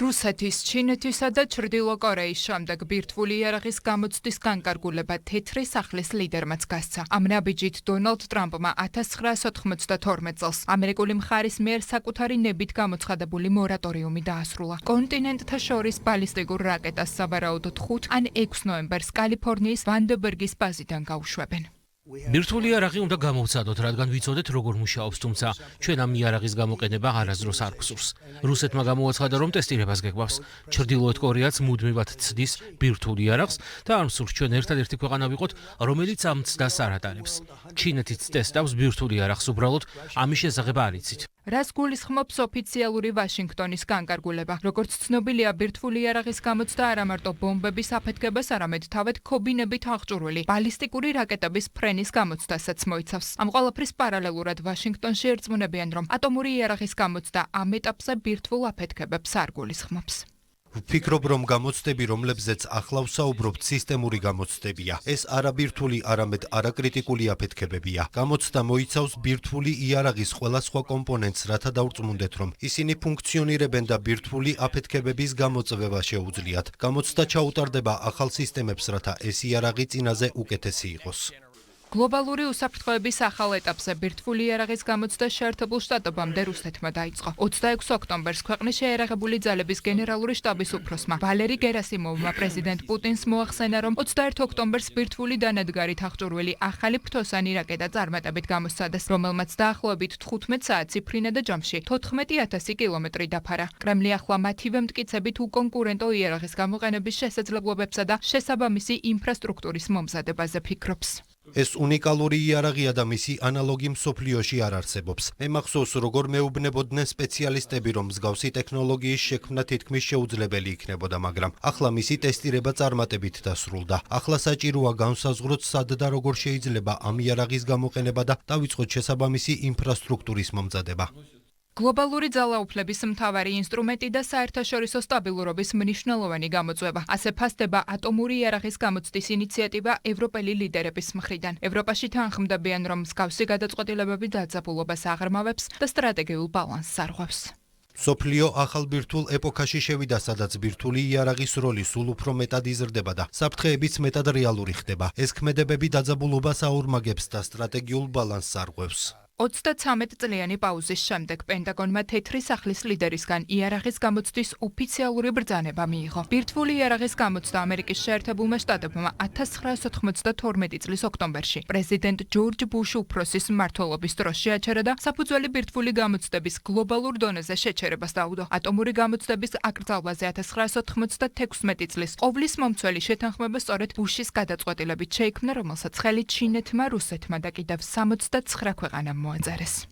რუსეთის, ჩინეთისა და ჩრდილო კორეის შემდეგ ბირთვული იარაღის გამოცდის განკარგულება თეთრი სახლის ლიდერმაც გასცა. ამ ნაბიჯით დონალდ ტრამპმა 1992 წელს ამერიკული მხარის მიერ საკუთარი ნებით გამოცხადებული მორატორიუმი დაასრულა. კონტინენტთა შორის ბალისტიკურ რაკეტას სავარაუდოდ 5 ან 6 ნოემბერს კალიფორნიის ვანდერბერგის ბაზიდან გაუშვებენ. ბირთვული იარაღი უნდა გამოვცადოთ, რადგან ვიცოდეთ როგორ მუშაობს, თუმცა ჩვენ ამ იარაღის გამოყენება არასდროს არ გვსურს. რუსეთმა გამოაცხადა, რომ ტესტირებას გეგვავს. ჩრდილოეთ კორეაც მუდმივად ცდის ბირთვულ იარაღს და არ მსურს ჩვენ ერთადერთი ქვეყანა ვიყოთ, რომელიც ამ ცდას არ ატარებს. ჩინეთიც ტესტავს ბირთვულ იარაღს, უბრალოდ ამის შესახებ არ იცით. რას გულისხმობს ოფიციალური ვაშინგტონის განკარგულება? როგორც ცნობილია, ბირთვული იარაღის გამოცდა არა მარტო ბომბების აფეთქებას, არამედ თავად ქობინებით აღჭურვილი ბალისტიკური რაკეტების ფრენის გამოცდასაც მოიცავს. ამ ყველაფრის პარალელურად ვაშინგტონში ერწმუნებიან, რომ ატომური იარაღის გამოცდა ამ ეტაპზე ბირთვულ აფეთქებებს არ გულისხმობს. ვფიქრობ, რომ გამოცდები, რომლებზეც ახლა ვსაუბრობთ, სისტემური გამოცდებია. ეს არა ბირთვული, არამედ არაკრიტიკული აფეთქებებია. გამოცდა მოიცავს ბირთვული იარაღის ყველა სხვა კომპონენტს, რათა დავრწმუნდეთ, რომ ისინი ფუნქციონირებენ და ბირთვული აფეთქებების გამოწვევა შეუძლიათ. გამოცდა ჩაუტარდება ახალ სისტემებს, რათა ეს იარაღი წინაზე უკეთესი იყოს. გლობალური უსაფრთხოების ახალ ეტაპზე ბირთვული იარაღის გამოცდა შეერთებულ შტატებამდე რუსეთმა დაიწყო. 26 ოქტომბერს ქვეყნის შეიარაღებული ძალების გენერალური შტაბის უფროსმა ვალერი გერასიმოვმა პრეზიდენტ პუტინს მოახსენა, რომ 21 ოქტომბერს ბირთვული დანადგარით აღჭურვილი ახალი ფრთოსანი რაკეტა წარმატებით გამოსცადეს, რომელმაც დაახლოებით 15 საათ ციფრინა და ჯამში 14,000 კილომეტრი დაფარა. კრემლი ახლა მათივე მტკიცებით უკონკურენტო იარაღის გამოყენების შესაძლებლობებსა და შესაბამისი ინფრასტრუქტურის მომზადებაზე ფიქრობს. ეს უნიკალური იარაღია და მისი ანალოგი მსოფლიოში არ არსებობს. მე მახსოვს, როგორ მეუბნებოდნენ სპეციალისტები, რომ მსგავსი ტექნოლოგიის შექმნა თითქმის შეუძლებელი იქნებოდა, მაგრამ ახლა მისი ტესტირება წარმატებით დასრულდა. ახლა საჭიროა განსაზღვროთ, სად და როგორ შეიძლება ამ იარაღის გამოყენება და დავიწყოთ შესაბამისი ინფრასტრუქტურის მომზადება. გლობალური ძალაუფლების მთავარი ინსტრუმენტი და საერთაშორისო სტაბილურობის მნიშვნელოვანი გამოწვევა. ასე ფასდება ატომური იარაღის გამოცდის ინიციატივა ევროპელი ლიდერების მხრიდან. ევროპაში თანხმდებიან, რომ მსგავსი გადაწყვეტილებები დაძაბულობას აღრმავებს და სტრატეგიულ ბალანსს არღვევს. მსოფლიო ახალ ბირთვულ ეპოქაში შევიდა, სადაც ბირთვული იარაღის როლი სულ უფრო მეტად იზრდება და საფრთხეებიც მეტად რეალური ხდება. ეს ქმედებები დაძაბულობას აურმაგებს და სტრატეგიულ ბალანსს არღვევს. 33 წლიანი პაუზის შემდეგ პენტაგონმა თეთრი სახლის ლიდერისგან იარაღის გამოცდის ოფიციალური ბრძანება მიიღო. ბირთვული იარაღის გამოცდა ამერიკის შეერთებულმა შტატებმა 1992 წლის ოქტომბერში პრეზიდენტ ჯორჯ ბუში უფროსის მმართველობის დროს შეაჩერა და საფუძველი ბირთვული გამოცდების გლობალურ დონეზე შეჩერებას დაუდო. ატომური გამოცდების აკრძალვაზე 1996 წლის ყოვლის მომცველი შეთანხმება სწორედ ბუშის გადაწყვეტილებით შეიქმნა, რომელსაც ხელი ჩინეთმა, რუსეთმა და კიდევ 69 ქვეყანამ მოაწერეს.